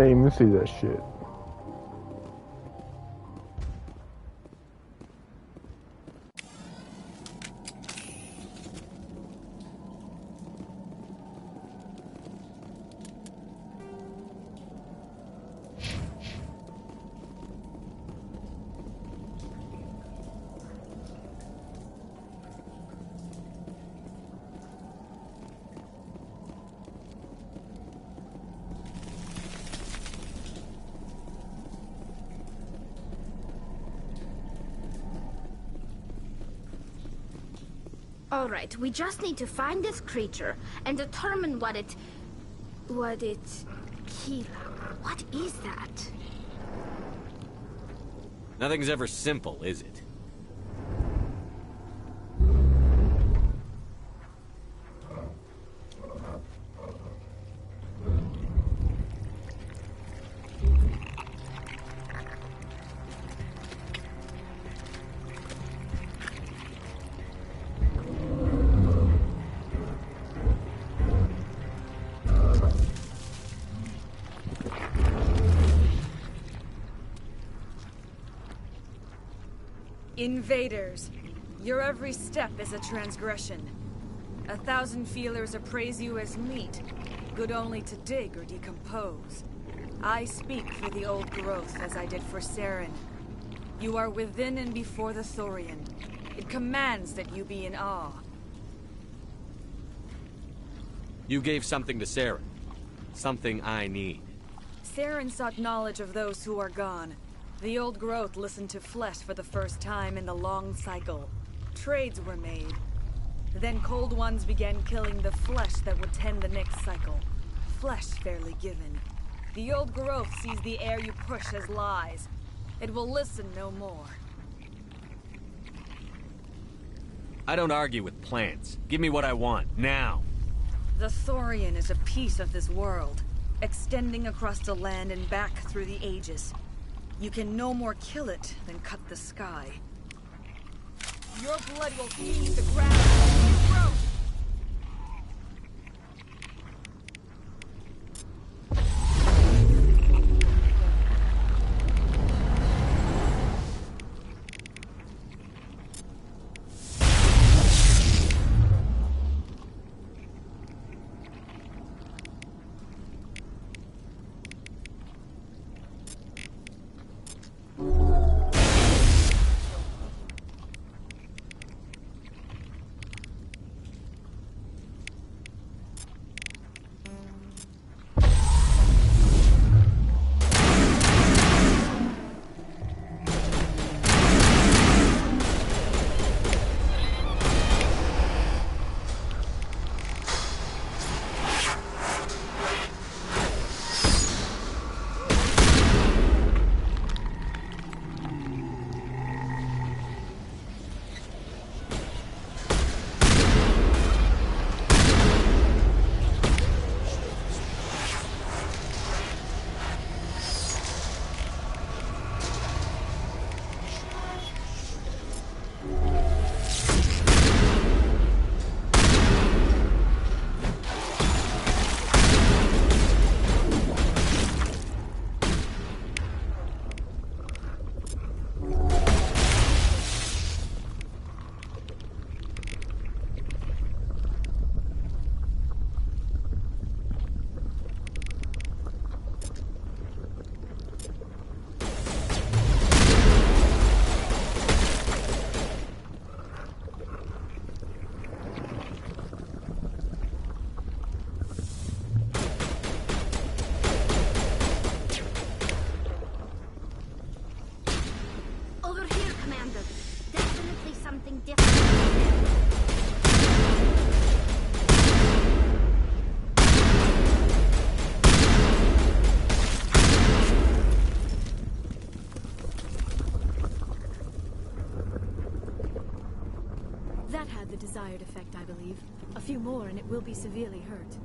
didn't even see that shit. Alright, we just need to find this creature and determine what it What is that? Nothing's ever simple, is it? Invaders, your every step is a transgression. 1,000 feelers appraise you as meat, good only to dig or decompose. I speak for the old growth as I did for Saren. You are within and before the Thorian. It commands that you be in awe. You gave something to Saren. Something I need. Saren sought knowledge of those who are gone. The old growth listened to flesh for the first time in the long cycle. Trades were made. Then cold ones began killing the flesh that would tend the next cycle. Flesh fairly given. The old growth sees the air you push as lies. It will listen no more. I don't argue with plants. Give me what I want, now. The Thorian is a piece of this world, extending across the land and back through the ages. You can no more kill it than cut the sky. Your blood will feed the ground. That had the desired effect, I believe. A few more and it will be severely hurt.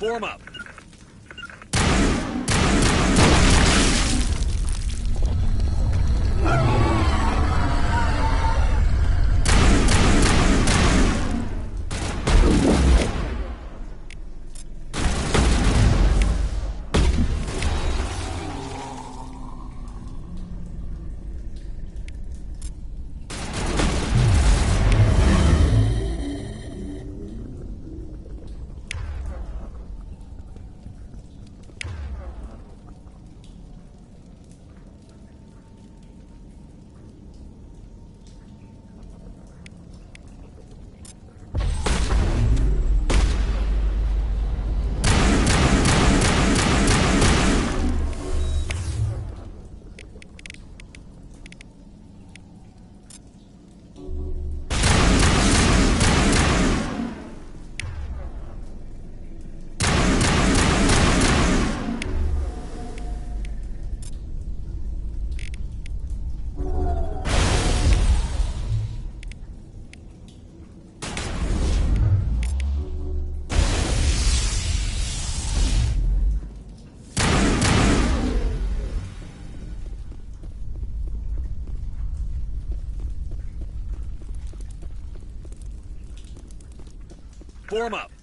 Form up. Form up.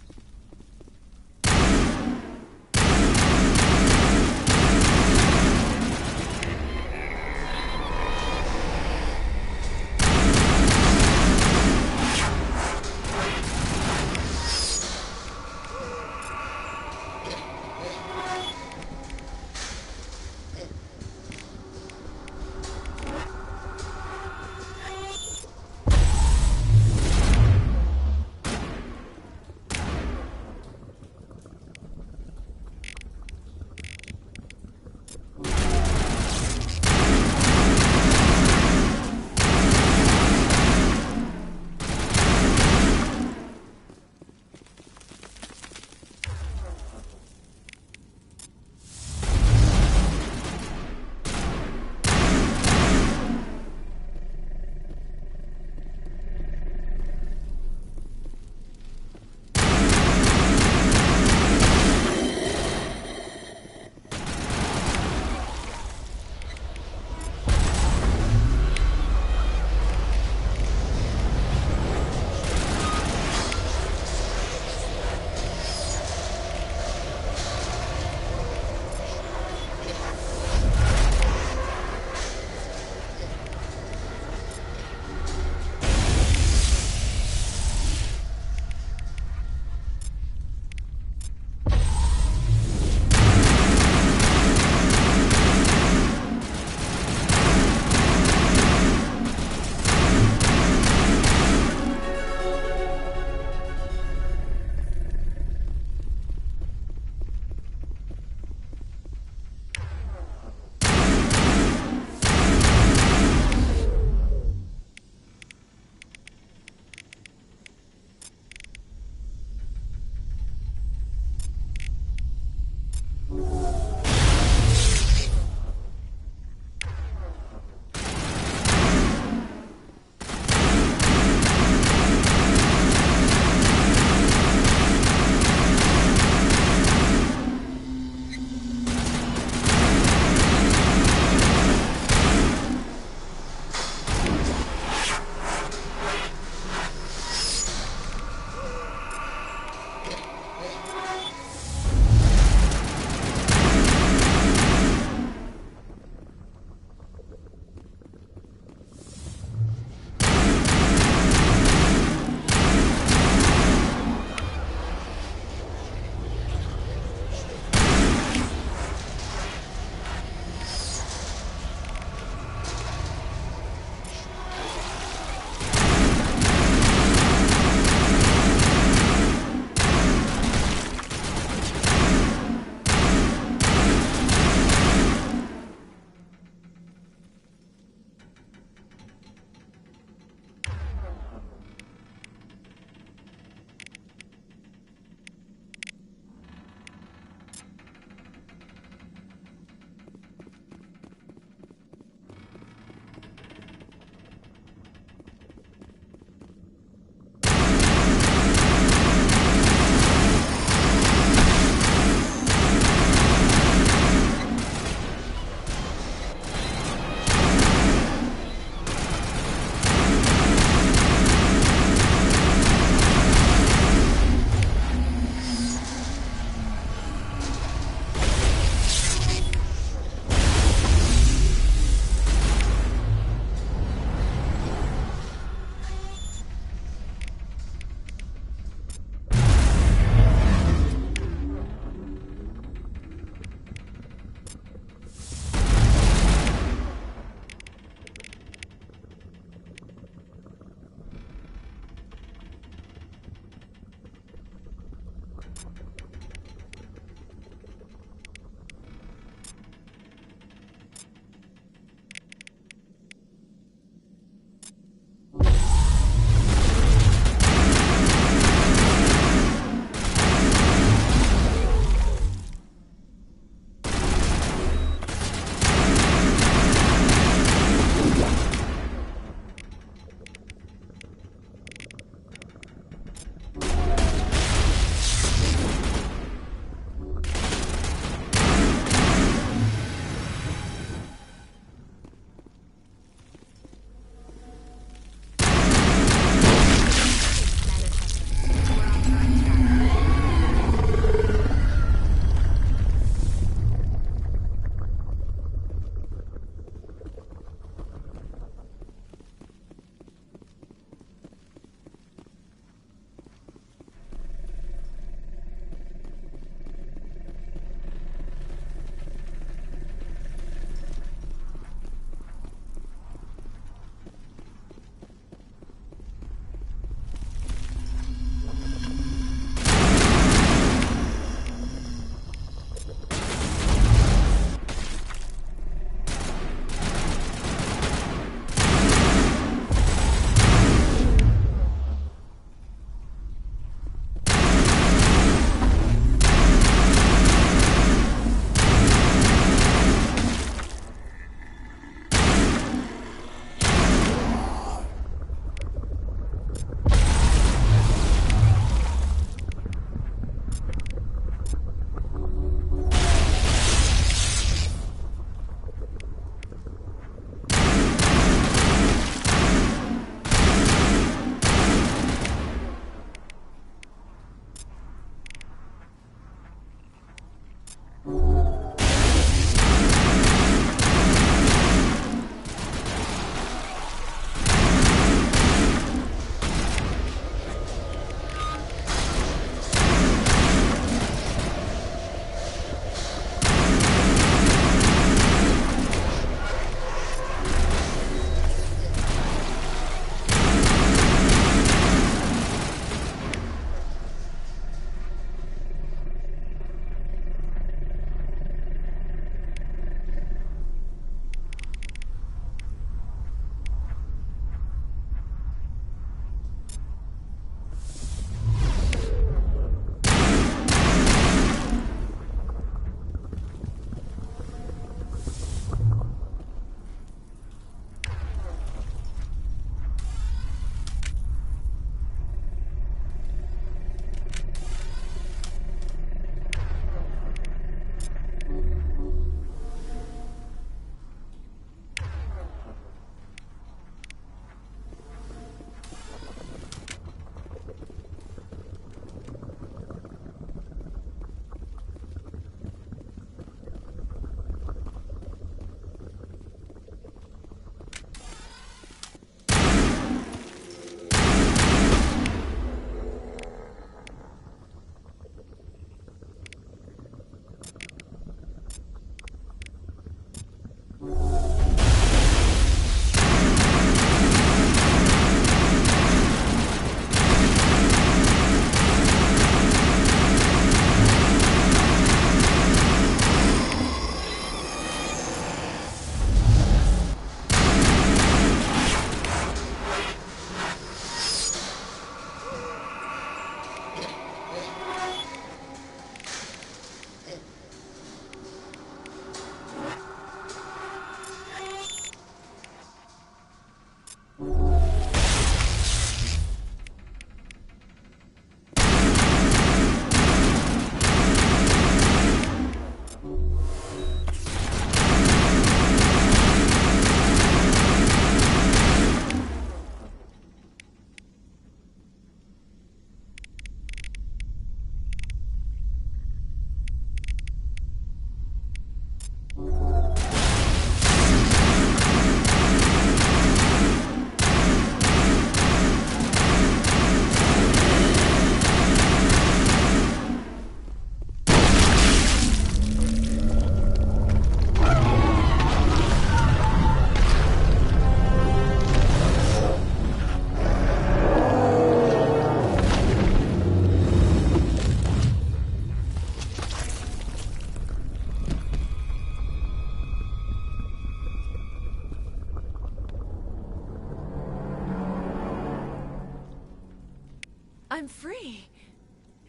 I'm free.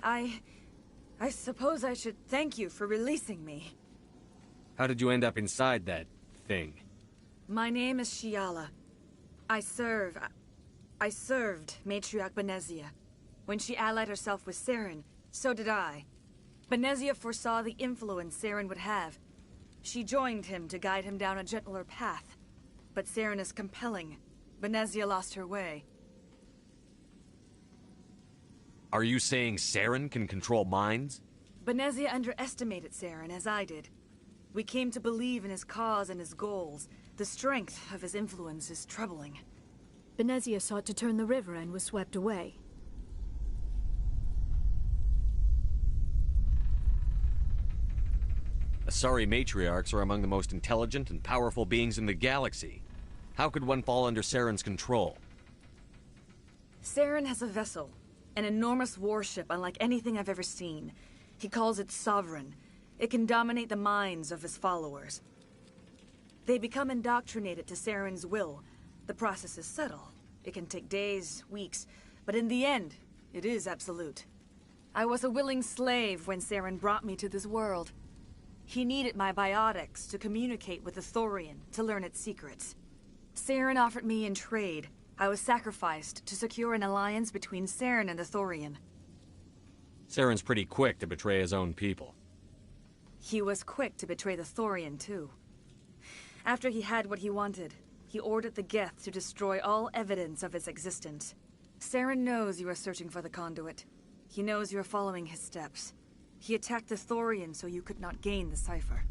I suppose I should thank you for releasing me. How did you end up inside that thing? My name is Shiala. I served Matriarch Benezia. When she allied herself with Saren, so did I. Benezia foresaw the influence Saren would have. She joined him to guide him down a gentler path. But Saren is compelling. Benezia lost her way. Are you saying Saren can control minds? Benezia underestimated Saren, as I did. We came to believe in his cause and his goals. The strength of his influence is troubling. Benezia sought to turn the river and was swept away. Asari matriarchs are among the most intelligent and powerful beings in the galaxy. How could one fall under Saren's control? Saren has a vessel, an enormous warship unlike anything I've ever seen. He calls it Sovereign. It can dominate the minds of his followers. They become indoctrinated to Saren's will. The process is subtle. It can take days, weeks, but in the end, it is absolute. I was a willing slave when Saren brought me to this world. He needed my biotics to communicate with the Thorian, to learn its secrets. Saren offered me in trade. I was sacrificed to secure an alliance between Saren and the Thorian. Saren's pretty quick to betray his own people. He was quick to betray the Thorian, too. After he had what he wanted, he ordered the Geth to destroy all evidence of its existence. Saren knows you are searching for the conduit. He knows you are following his steps. He attacked the Thorian so you could not gain the cipher.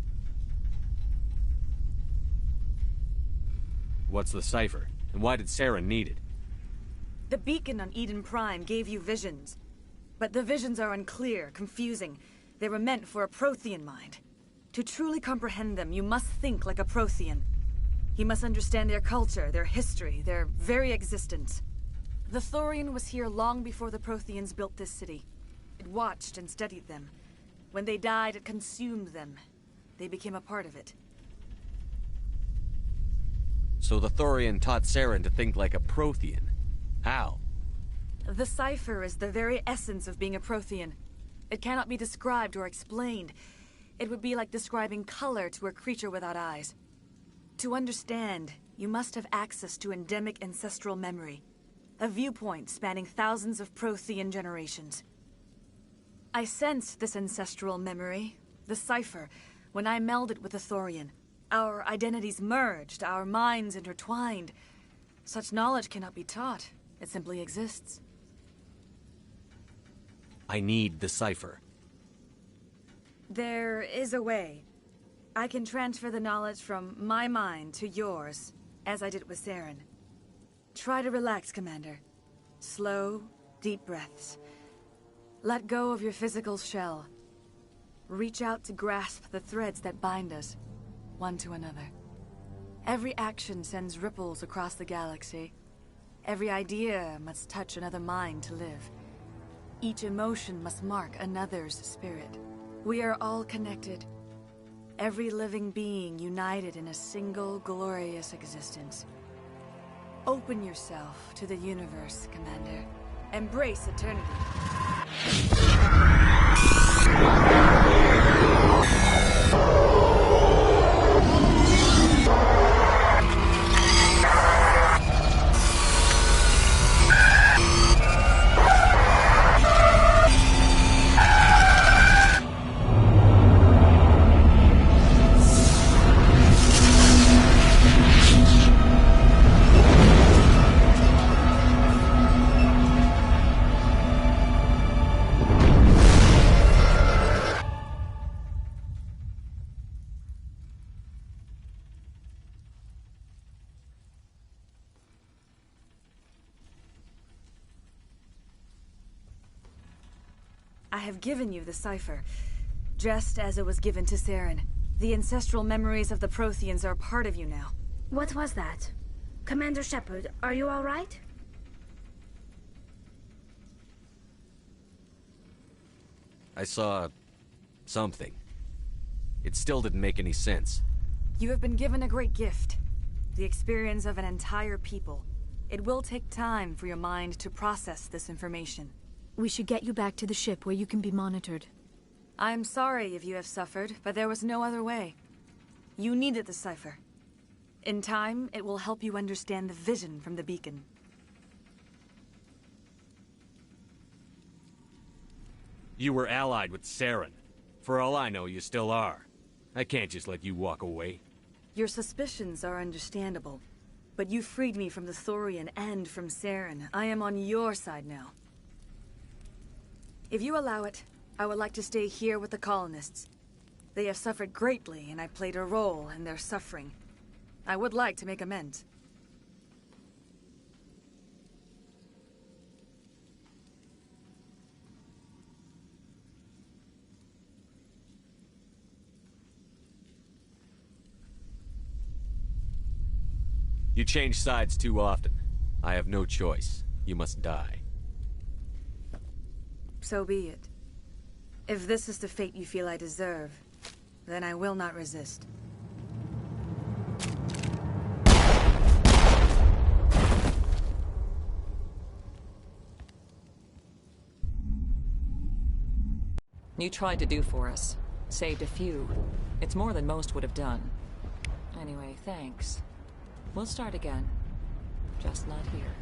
What's the cipher? And why did Saren need it? The beacon on Eden Prime gave you visions. But the visions are unclear, confusing. They were meant for a Prothean mind. To truly comprehend them, you must think like a Prothean. You must understand their culture, their history, their very existence. The Thorian was here long before the Protheans built this city. It watched and studied them. When they died, it consumed them. They became a part of it. So the Thorian taught Saren to think like a Prothean. How? The cipher is the very essence of being a Prothean. It cannot be described or explained. It would be like describing color to a creature without eyes. To understand, you must have access to endemic ancestral memory. A viewpoint spanning thousands of Prothean generations. I sensed this ancestral memory, the cipher, when I melded with the Thorian. Our identities merged, our minds intertwined. Such knowledge cannot be taught. It simply exists. I need the cipher. There is a way. I can transfer the knowledge from my mind to yours, as I did with Saren. Try to relax, Commander. Slow, deep breaths. Let go of your physical shell. Reach out to grasp the threads that bind us, one to another. Every action sends ripples across the galaxy. Every idea must touch another mind to live. Each emotion must mark another's spirit. We are all connected. Every living being united in a single glorious existence. Open yourself to the universe, Commander. Embrace eternity. I have given you the cipher, just as it was given to Saren. The ancestral memories of the Protheans are part of you now. What was that? Commander Shepard, are you all right? I saw something. It still didn't make any sense. You have been given a great gift. The experience of an entire people. It will take time for your mind to process this information. We should get you back to the ship where you can be monitored. I'm sorry if you have suffered, but there was no other way. You needed the cipher. In time, it will help you understand the vision from the beacon. You were allied with Saren. For all I know, you still are. I can't just let you walk away. Your suspicions are understandable, but you freed me from the Thorian and from Saren. I am on your side now. If you allow it, I would like to stay here with the colonists. They have suffered greatly, and I played a role in their suffering. I would like to make amends. You change sides too often. I have no choice. You must die. So be it. If this is the fate you feel I deserve, then I will not resist. You tried to do for us. Saved a few. It's more than most would have done. Anyway, thanks. We'll start again. Just not here.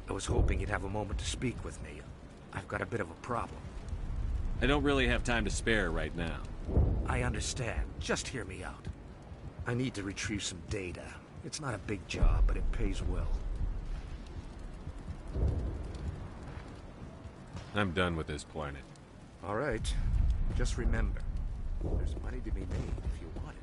I was hoping you'd have a moment to speak with me. I've got a bit of a problem. I don't really have time to spare right now. I understand. Just hear me out. I need to retrieve some data. It's not a big job, but it pays well. I'm done with this planet. All right. Just remember, there's money to be made if you want it.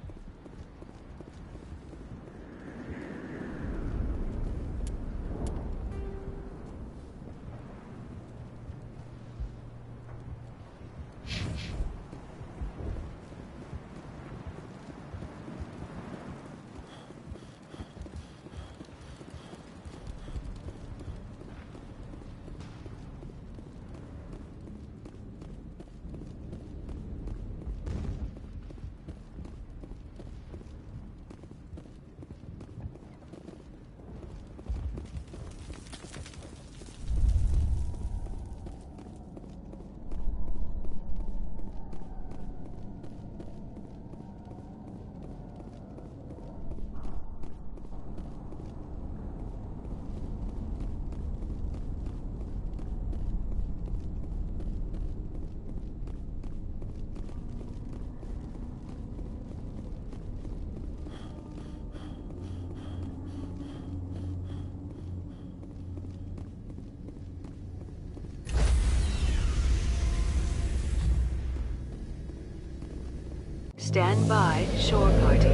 Stand by, shore party.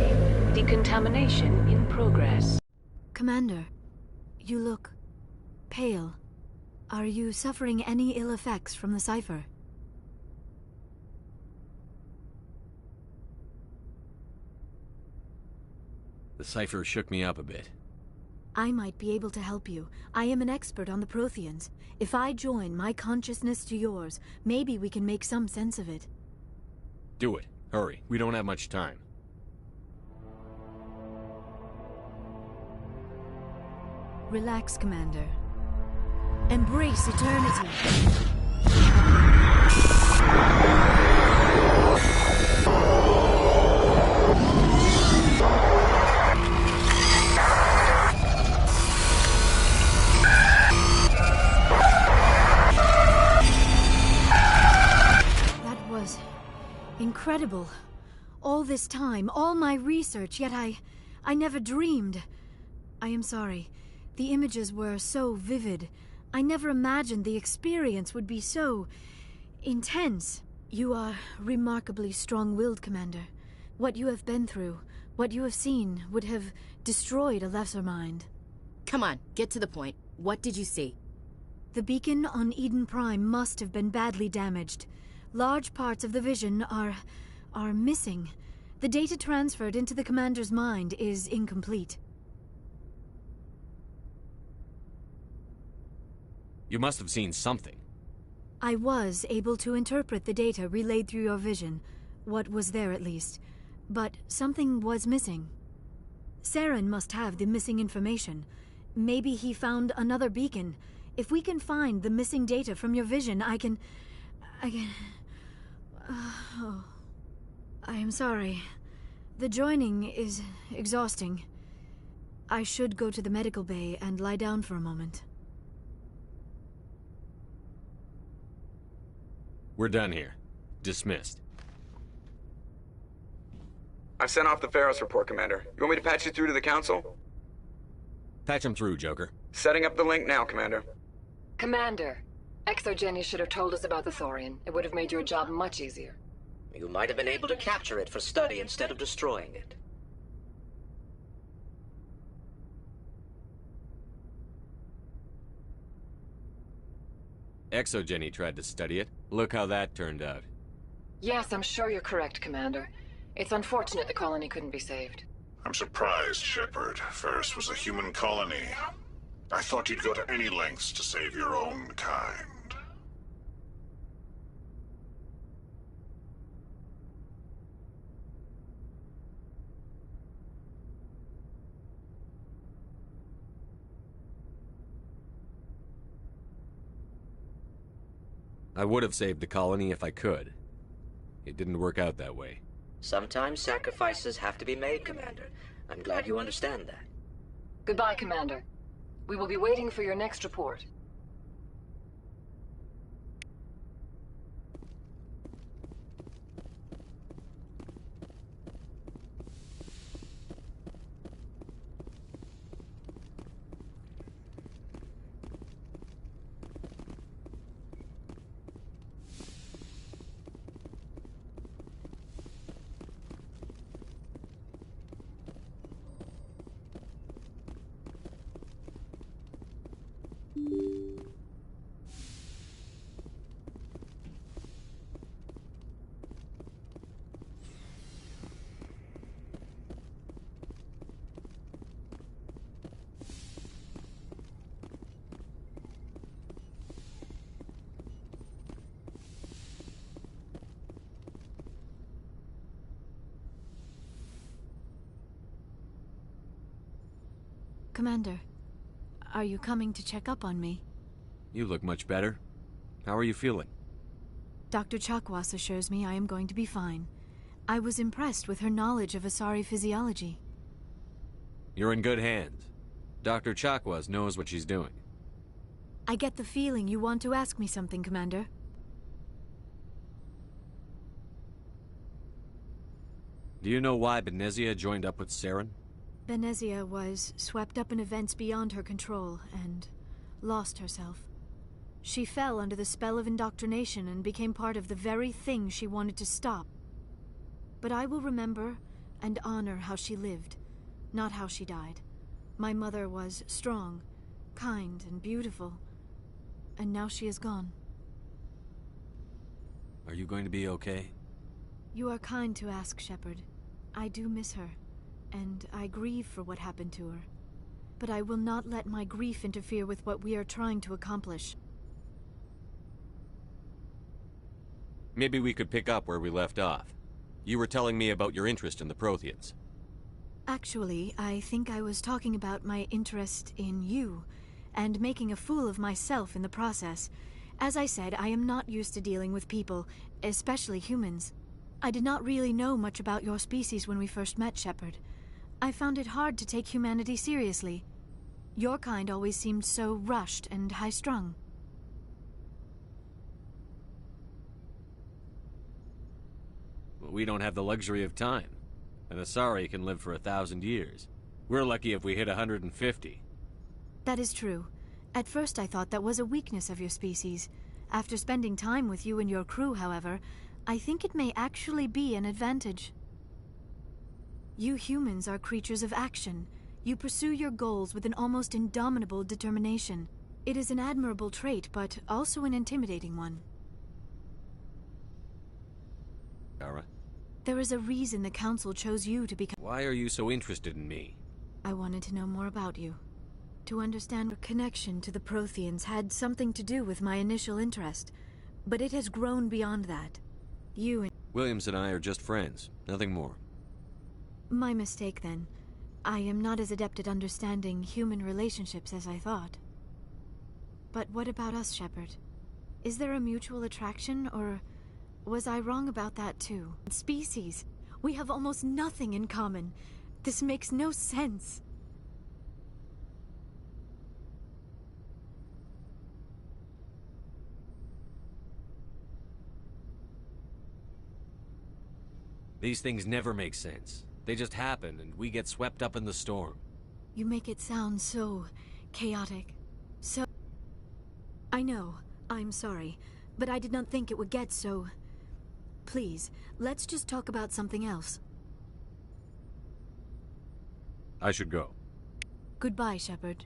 Decontamination in progress. Commander, you look pale. Are you suffering any ill effects from the cipher? The cipher shook me up a bit. I might be able to help you. I am an expert on the Protheans. If I join my consciousness to yours, maybe we can make some sense of it. Do it. Hurry. We don't have much time. Relax, Commander. Embrace eternity. That was incredible. All this time, all my research, yet I never dreamed. I am sorry. The images were so vivid. I never imagined the experience would be so intense. You are remarkably strong-willed, Commander. What you have been through, what you have seen, would have destroyed a lesser mind. Come on, get to the point. What did you see? The beacon on Eden Prime must have been badly damaged. Large parts of the vision are missing. The data transferred into the Commander's mind is incomplete. You must have seen something. I was able to interpret the data relayed through your vision, what was there at least, but something was missing. Saren must have the missing information. Maybe he found another beacon. If we can find the missing data from your vision, I can... Oh. I am sorry. The joining is exhausting. I should go to the medical bay and lie down for a moment. We're done here. Dismissed. I've sent off the Pharos report, Commander. You want me to patch you through to the Council? Patch him through, Joker. Setting up the link now, Commander. Commander, Exogeny should have told us about the Thorian. It would have made your job much easier. You might have been able to capture it for study instead of destroying it. Exogeny tried to study it. Look how that turned out. Yes, I'm sure you're correct, Commander. It's unfortunate the colony couldn't be saved. I'm surprised, Shepard. Ferris was a human colony. I thought you'd go to any lengths to save your own kind. I would have saved the colony if I could. It didn't work out that way. Sometimes sacrifices have to be made, Commander. I'm glad you understand that. Goodbye, Commander. We will be waiting for your next report. Commander, are you coming to check up on me? You look much better. How are you feeling? Dr. Chakwas assures me I am going to be fine. I was impressed with her knowledge of Asari physiology. You're in good hands. Dr. Chakwas knows what she's doing. I get the feeling you want to ask me something, Commander. Do you know why Benezia joined up with Saren? Benezia was swept up in events beyond her control and lost herself. She fell under the spell of indoctrination and became part of the very thing she wanted to stop. But I will remember and honor how she lived, not how she died. My mother was strong, kind, and beautiful, and now she is gone. Are you going to be okay? You are kind to ask, Shepard. I do miss her, and I grieve for what happened to her. But I will not let my grief interfere with what we are trying to accomplish. Maybe we could pick up where we left off. You were telling me about your interest in the Protheans. Actually, I think I was talking about my interest in you, and making a fool of myself in the process. As I said, I am not used to dealing with people, especially humans. I did not really know much about your species when we first met, Shepard. I found it hard to take humanity seriously. Your kind always seemed so rushed and high-strung. Well, we don't have the luxury of time. An Asari can live for 1,000 years. We're lucky if we hit 150. That is true. At first I thought that was a weakness of your species. After spending time with you and your crew, however, I think it may actually be an advantage. You humans are creatures of action. You pursue your goals with an almost indomitable determination. It is an admirable trait, but also an intimidating one. Kara? There is a reason the Council chose you to become... Why are you so interested in me? I wanted to know more about you. To understand her connection to the Protheans had something to do with my initial interest, but it has grown beyond that. You and... Williams and I are just friends, nothing more. My mistake, then. I am not as adept at understanding human relationships as I thought. But what about us, Shepard? Is there a mutual attraction, or was I wrong about that too? Species. We have almost nothing in common. This makes no sense. These things never make sense. They just happen, and we get swept up in the storm. You make it sound so chaotic. So... I know. I'm sorry. But I did not think it would get so... Please, let's just talk about something else. I should go. Goodbye, Shepard.